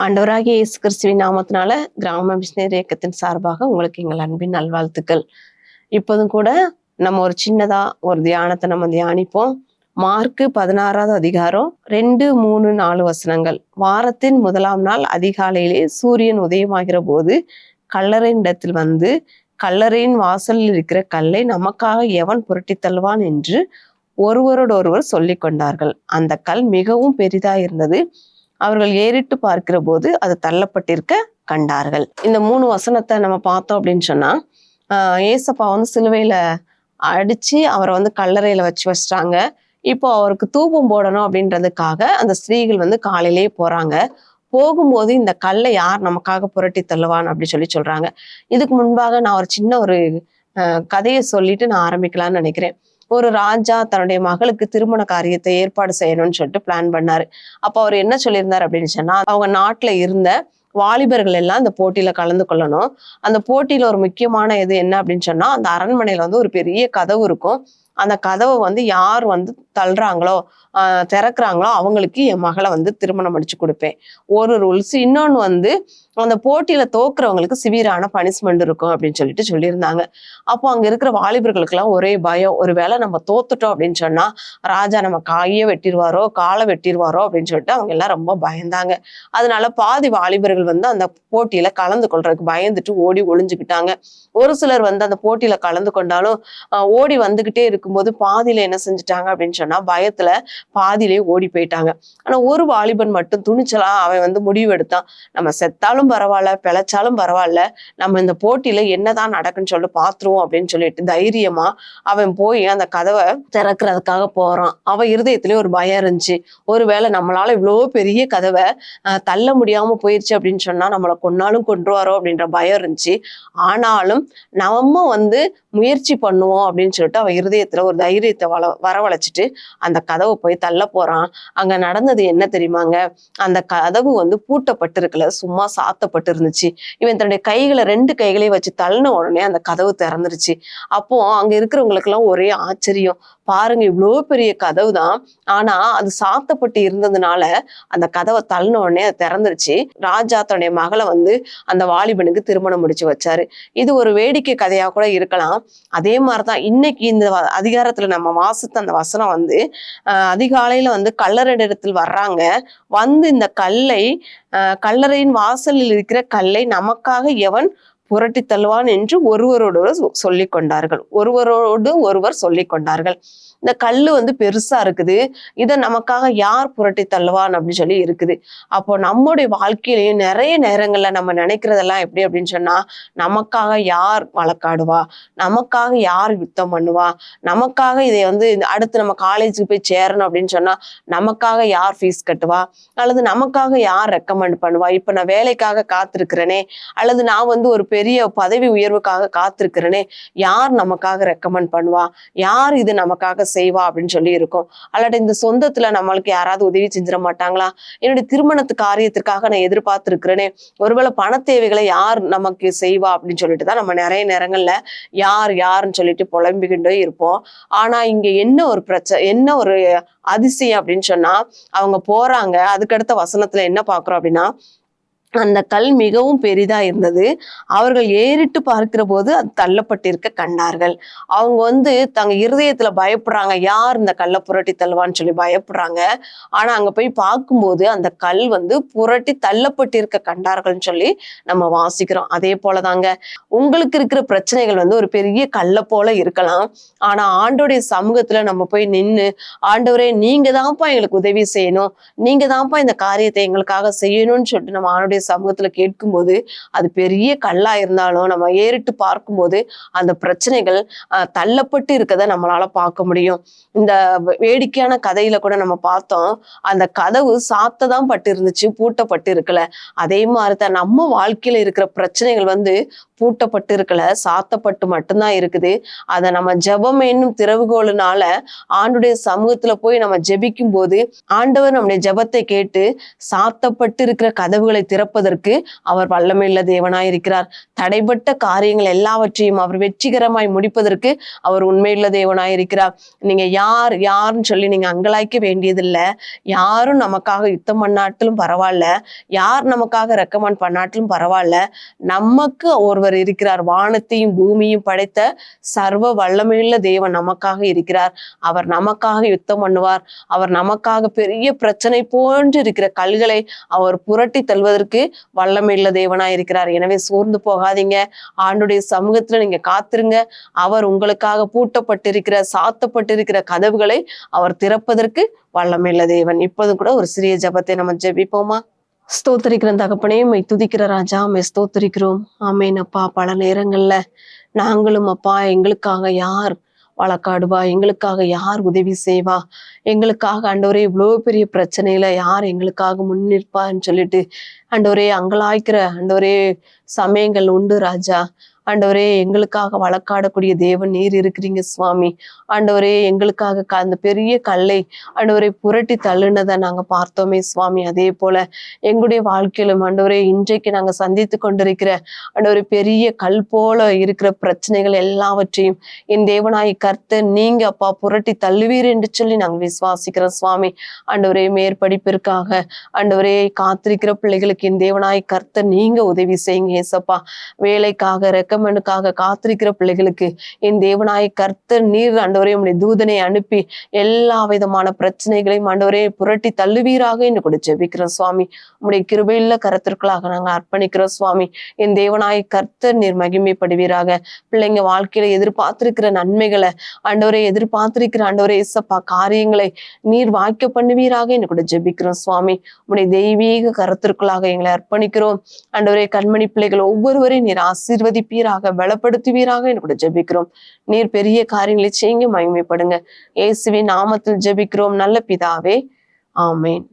ஆண்டவராகிய இயேசு கிறிஸ்துவின் நாமத்தினால கிராம மிஷினரி இயக்கத்தின் சார்பாக உங்களுக்கு எங்கள் அன்பின் நல்வாழ்த்துக்கள். இப்போதும் கூட நம்ம ஒரு சின்னதா ஒரு தியானத்தை நம்ம தியானிப்போம். மார்க்கு 16வது அதிகாரம் 2, 3, 4 வசனங்கள். வாரத்தின் முதலாம் நாள் அதிகாலையிலே சூரியன் உதயமாகிற போது கல்லறையின் இடத்தில் வந்து கல்லறையின் வாசலில் இருக்கிற கல்லை நமக்காக எவன் புரட்டி தள்ளுவான் என்று ஒருவரோடொருவர் சொல்லிக் கொண்டார்கள். அந்த கல் மிகவும் பெரிதாயிருந்தது. அவர்கள் ஏறிட்டு பார்க்கிற போது அது தள்ளப்பட்டிருக்க கண்டார்கள். இந்த 3 வசனத்தை நம்ம பார்த்தோம் அப்படின்னு சொன்னா, ஏசப்பா வந்து சிலுவையில அடிச்சு அவரை வந்து கல்லறையில வச்சிட்டாங்க. இப்போ அவருக்கு தூபம் போடணும் அப்படின்றதுக்காக அந்த ஸ்திரீகள் வந்து காலையிலேயே போறாங்க. போகும்போது இந்த கல்லை யார் நமக்காக புரட்டி தள்ளுவான் அப்படி சொல்றாங்க. இதுக்கு முன்பாக நான் ஒரு சின்ன ஒரு கதையை சொல்லிட்டு நான் ஆரம்பிக்கலாம்னு நினைக்கிறேன். ஒரு ராஜா தன்னுடைய மகளுக்கு திருமண காரியத்தை ஏற்பாடு செய்யணும்னு சொல்லிட்டு பிளான் பண்ணாரு. அப்போ அவர் என்ன சொல்லியிருந்தார் அப்படின்னு சொன்னா, அவங்க நாட்டுல இருந்த வாலிபர்கள் எல்லாம் இந்த போட்டியில கலந்து கொள்ளணும். அந்த போட்டியில ஒரு முக்கியமான இது என்ன அப்படின்னு சொன்னா, அந்த அரண்மனையில வந்து ஒரு பெரிய கதவு இருக்கும். அந்த கதவை வந்து யார் வந்து தள்ளுறாங்களோ திறக்கிறாங்களோ அவங்களுக்கு என் மகளை வந்து திருமணம் முடிச்சு கொடுப்பேன். ஒரு ரூல்ஸ். இன்னொன்னு வந்து அந்த போட்டியில தோக்குறவங்களுக்கு சிவியரான பனிஷ்மெண்ட் இருக்கும் அப்படின்னு சொல்லியிருந்தாங்க. அப்போ அங்க இருக்கிற வாலிபர்களுக்கு எல்லாம் ஒரே பயம். ஒருவேளை நம்ம தோத்துட்டோம் அப்படின்னு சொன்னா ராஜா நம்ம கையை வெட்டிடுவாரோ காலை வெட்டிடுவாரோ அப்படின்னு சொல்லிட்டு அவங்க எல்லாம் ரொம்ப பயந்தாங்க. அதனால பாதி வாலிபர்கள் வந்து அந்த போட்டியில கலந்து கொள்றதுக்கு பயந்துட்டு ஓடி ஒளிஞ்சுக்கிட்டாங்க. ஒரு சிலர் வந்து அந்த போட்டியில கலந்து கொண்டாலும் ஓடி வந்துகிட்டே இருக்கும்போது பாதியில என்ன செஞ்சுட்டாங்க அப்படின்னு சொன்னா பயத்துல பாதியிலே ஓடி போயிட்டாங்க. ஆனா ஒரு வாலிபன் மட்டும் துணிச்சலா அவன் வந்து முடிவு எடுத்தான். நம்ம செத்தாலும் பரவாயில்ல பிழைச்சாலும் பரவாயில்ல, நம்ம இந்த போட்டியில என்னதான் நடக்குன்னு சொல்லிட்டு பாத்துருவோம் அப்படின்னு சொல்லிட்டு தைரியமா அவன் போய் அந்த கதவை திறக்கிறதுக்காக போறான். அவன் இருதயத்திலே ஒரு பயம் இருந்துச்சு. ஒருவேளை நம்மளால இவ்வளோ பெரிய கதவை தள்ள முடியாம போயிருச்சு அப்படின்னு சொன்னா நம்மளை கொன்னாலும் கொன்றுவாரோ அப்படின்ற பயம் இருந்துச்சு. ஆனாலும் நம்ம வந்து முயற்சி பண்ணுவோம் அப்படின்னு சொல்லிட்டு அவன் இருதயத்துல ஒரு தைரியத்தை வரவழைச்சிட்டு அந்த கதவை போய் தள்ள போறான். அங்க நடந்தது என்ன தெரியுமாங்க? அந்த கதவு வந்து பூட்டப்பட்டிருக்கல, சும்மா சாத்தப்பட்டு இருந்துச்சு. இவன் தன்னுடைய கைகளை 2 கைகளையும் வச்சு தள்ளின உடனே அந்த கதவு திறந்துருச்சு. அப்போ அங்க இருக்கிறவங்களுக்கு எல்லாம் ஒரே ஆச்சரியம். பாருங்க, இவ்வளோ பெரிய கதவு தான், ஆனா அது சாத்தப்பட்டு இருந்ததுனால அந்த கதவை தள்ளின உடனே அது திறந்துருச்சு. ராஜா தன்னுடைய மகளை வந்து அந்த வாலிபனுக்கு திருமணம் முடிச்சு வச்சாரு. இது ஒரு வேடிக்கை கதையா கூட இருக்கலாம். அதே மாதிரிதான் இன்னைக்கு இந்த அதிகாரத்துல நம்ம வாசித்த அந்த வசனம் வந்து அதிகாலையில வந்து கல்லறையிடத்தில் வர்றாங்க. வந்து இந்த கல்லை கல்லறையின் வாசலில் இருக்கிற கல்லை நமக்காக எவன் புரட்டி தள்ளுவான் என்று ஒருவரோடு சொல்லிக் கொண்டார்கள். ஒருவரோடு ஒருவர் சொல்லிக் கொண்டார்கள். இந்த கல்லு வந்து பெருசா இருக்குது, இதை நமக்காக யார் புரட்டி தள்ளுவான் அப்படின்னு சொல்லி இருக்குது. அப்போ நம்முடைய வாழ்க்கையிலேயே நிறைய நேரங்கள்ல நம்ம நினைக்கிறதெல்லாம் எப்படி அப்படின்னு சொன்னா, நமக்காக யார் வழக்காடுவா, நமக்காக யார் யுத்தம் பண்ணுவா, நமக்காக இதை வந்து அடுத்து நம்ம காலேஜுக்கு போய் சேரணும் அப்படின்னு சொன்னா நமக்காக யார் ஃபீஸ் கட்டுவா, அல்லது நமக்காக யார் ரெக்கமெண்ட் பண்ணுவா, இப்ப நான் வேலைக்காக காத்திருக்கிறேனே, அல்லது நான் வந்து ஒரு பெரிய பதவி உயர்வுக்காக காத்திருக்கிறேனே, யார் நமக்காக ரெக்கமெண்ட் பண்ணுவா, யார் இது நமக்காக செய்வா அப்படின்னு சொல்லி இருக்கும். அல்லாட்ட இந்த சொந்தத்துல நம்மளுக்கு யாராவது உதவி செஞ்சிட மாட்டாங்களா, என்னுடைய திருமணத்து காரியத்திற்காக நான் எதிர்பார்த்திருக்கிறேனே, ஒருவேளை பண தேவைகளை யார் நமக்கு செய்வா அப்படின்னு சொல்லிட்டு தான் நம்ம நிறைய நேரங்கள்ல யாருன்னு சொல்லிட்டு புலம்பிக்கிட்டே இருப்போம். ஆனா இங்க என்ன ஒரு அதிசயம் அப்படின்னு சொன்னா, அவங்க போறாங்க. அதுக்கடுத்த வசனத்துல என்ன பாக்குறோம் அப்படின்னா, அந்த கல் மிகவும் பெரிதா இருந்தது. அவர்கள் ஏறிட்டு பார்க்கிற போது அது தள்ளப்பட்டிருக்க கண்டார்கள். அவங்க வந்து தங்க இருதயத்துல பயப்படுறாங்க, யார் இந்த கல்லை புரட்டி தள்ளுவான்னு சொல்லி பயப்படுறாங்க. ஆனா அங்க போய் பார்க்கும்போது அந்த கல் வந்து புரட்டி தள்ளப்பட்டிருக்க கண்டார்கள்னு சொல்லி நம்ம வாசிக்கிறோம். அதே போலதாங்க உங்களுக்கு இருக்கிற பிரச்சனைகள் வந்து ஒரு பெரிய கல்லை போல இருக்கலாம். ஆனா ஆண்டோடைய சமூகத்துல நம்ம போய் நின்று, ஆண்டவரே நீங்க தான்ப்பா எங்களுக்கு உதவி செய்யணும், நீங்க தான்ப்பா இந்த காரியத்தை எங்களுக்காக செய்யணும்னு சொல்லிட்டு நம்ம ஆண்டோடைய சமூகத்துல கேட்கும்போது அது பெரிய கல்லா இருந்தாலும் நம்ம ஏறிட்டு பார்க்கும்போது அந்த பிரச்சனைகள் தள்ளப்பட்டு இருக்கதை நம்மளால பார்க்க முடியும். இந்த வேடிக்கையான கதையில கூட நம்ம பார்த்தோம், அந்த கதவு சாத்ததான் பட்டு இருந்துச்சு, பூட்டப்பட்டு இருக்கல. அதே மாதிரிதான் நம்ம வாழ்க்கையில இருக்கிற பிரச்சனைகள் வந்து பூட்டப்பட்டு இருக்கல, சாத்தப்பட்டு மட்டும்தான் இருக்குது. அதை நம்ம ஜெபம் என்னும் திறவுகோலுனால ஆண்டுடைய சமூகத்துல போய் நம்ம ஜெபிக்கும் போது ஆண்டவர் நம்முடைய ஜெபத்தை கேட்டு சாத்தப்பட்டு இருக்கிற கதவுகளை திறப்பதற்கு அவர் வல்லமையுள்ள தேவனாய் இருக்கிறார். தடைப்பட்ட காரியங்கள் எல்லாவற்றையும் அவர் வெற்றிகரமாய் முடிப்பதற்கு அவர் உண்மையுள்ள தேவனாய் இருக்கிறார். நீங்க யாருன்னு சொல்லி நீங்க அங்கலாய்க்க வேண்டியதில்லை. யாரும் நமக்காக யுத்தம் பண்ணாட்டிலும் பரவாயில்ல, யார் நமக்காக ரெக்கமெண்ட் பண்ணாட்டிலும் பரவாயில்ல, நமக்கு ஒருவர் இருக்கிறார். வானத்தையும் பூமியும் படைத்த சர்வ வல்லமையுள்ள தேவன் நமக்காக இருக்கிறார். அவர் நமக்காக யுத்தம் பண்ணுவார். அவர் நமக்காக பெரிய பிரச்சனை போன்று இருக்கிற கல்களை அவர் புரட்டி தள்ளுவதற்கு வல்லமையுள்ள தேவனாய் இருக்கிறார். எனவே சோர்ந்து போகாதீங்க. ஆண்டுடைய சமூகத்துல நீங்க காத்திருங்க. அவர் உங்களுக்காக பூட்டப்பட்டிருக்கிற சாத்தப்பட்டிருக்கிற கதவுகளை அவர் திறப்பதற்கு வல்லமையுள்ள தேவன். இப்போதும் கூட ஒரு சிறிய ஜெபத்தை நம்ம ஜெபிப்போமா? ஸ்தோத்திரிக்கிற தகப்பனே, மை துதிக்கிற ராஜா, மை ஸ்தோத்திரிக்கிறோம். ஆமேன் அப்பா. பல நேரங்கள்ல நாங்களும் அப்பா எங்களுக்காக யார் வழக்காடுவா, எங்களுக்காக யார் உதவி செய்வா, எங்களுக்காக ஆண்டவரே இவ்வளோ பெரிய பிரச்சனையில யார் எங்களுக்காக முன்னிற்பான்னு சொல்லிட்டு ஆண்டவரே அங்கலாய்க்கிற ஆண்டவரே சமயங்கள் உண்டு ராஜா. ஆண்டவரே எங்களுக்காக வழக்காடக்கூடிய தேவன் நீர் இருக்கிறீங்க சுவாமி. ஆண்டவரே எங்களுக்காக அந்த பெரிய கல்லை ஆண்டவரை புரட்டி தள்ளுனதை நாங்க பார்த்தோமே சுவாமி. அதே போல எங்களுடைய வாழ்க்கையிலும் ஆண்டவரே இன்றைக்கு நாங்க சந்தித்து கொண்டிருக்கிற ஆண்டவரே பெரிய கல் போல இருக்கிற பிரச்சனைகள் எல்லாவற்றையும் என் தேவனாய் கர்த்தர் நீங்க அப்பா புரட்டி தள்ளுவீர் என்று சொல்லி நாங்க விசுவாசிக்கிறோம் சுவாமி. ஆண்டவரே மேற்படிப்பிற்காக ஆண்டவரே காத்திருக்கிற பிள்ளைகளுக்கு என் தேவனாய் கர்த்தர் நீங்க உதவி செய்யுங்க ஏசப்பா. வேலைக்காக ரெக்கமெண்டுக்காக காத்திருக்கிற பிள்ளைகளுக்கு என் தேவனாய் கர்த்தர் நீர் ஆண்டவரே உம்முடைய தூதனை அனுப்பி எல்லா விதமான பிரச்சனைகளையும் ஆண்டவரே புரட்டி தள்ளுவீராக என்று கூட ஜெபிக்கிறோம் சுவாமி. உம்முடைய கிருபையுள்ள கரத்திற்குள்ளாக நாங்க அர்ப்பணிக்கிறோம் சுவாமி. என் தேவனாய் கர்த்தர் நீர் மகிமைப்படுவீராக. பிள்ளைங்க வாழ்க்கையில எதிர்பார்த்திருக்கிற நன்மைகளை ஆண்டவரை எதிர்பார்த்திருக்கிற ஆண்டவரே இயேசப்பா காரியங்களை நீர் வாய்க்க பண்ணுவீராக என்று கூட ஜெபிக்கிறோம் சுவாமி. உம்முடைய தெய்வீக கரத்திற்குள்ளாக எங்களை அர்ப்பணிக்கிறோம் ஆண்டவரே. கண்மணி பிள்ளைகள் ஒவ்வொருவரையும் நீர் ஆசீர்வதிப்பீராக, பலப்படுத்துவீராக என்று கூட ஜெபிக்கிறோம். நீர் பெரிய காரியங்களை செய்யுங்க, மகிமைப்படுங்க. இயேசுவின் நாமத்தில் ஜெபிக்கிறோம் நல்ல பிதாவே, ஆமேன்.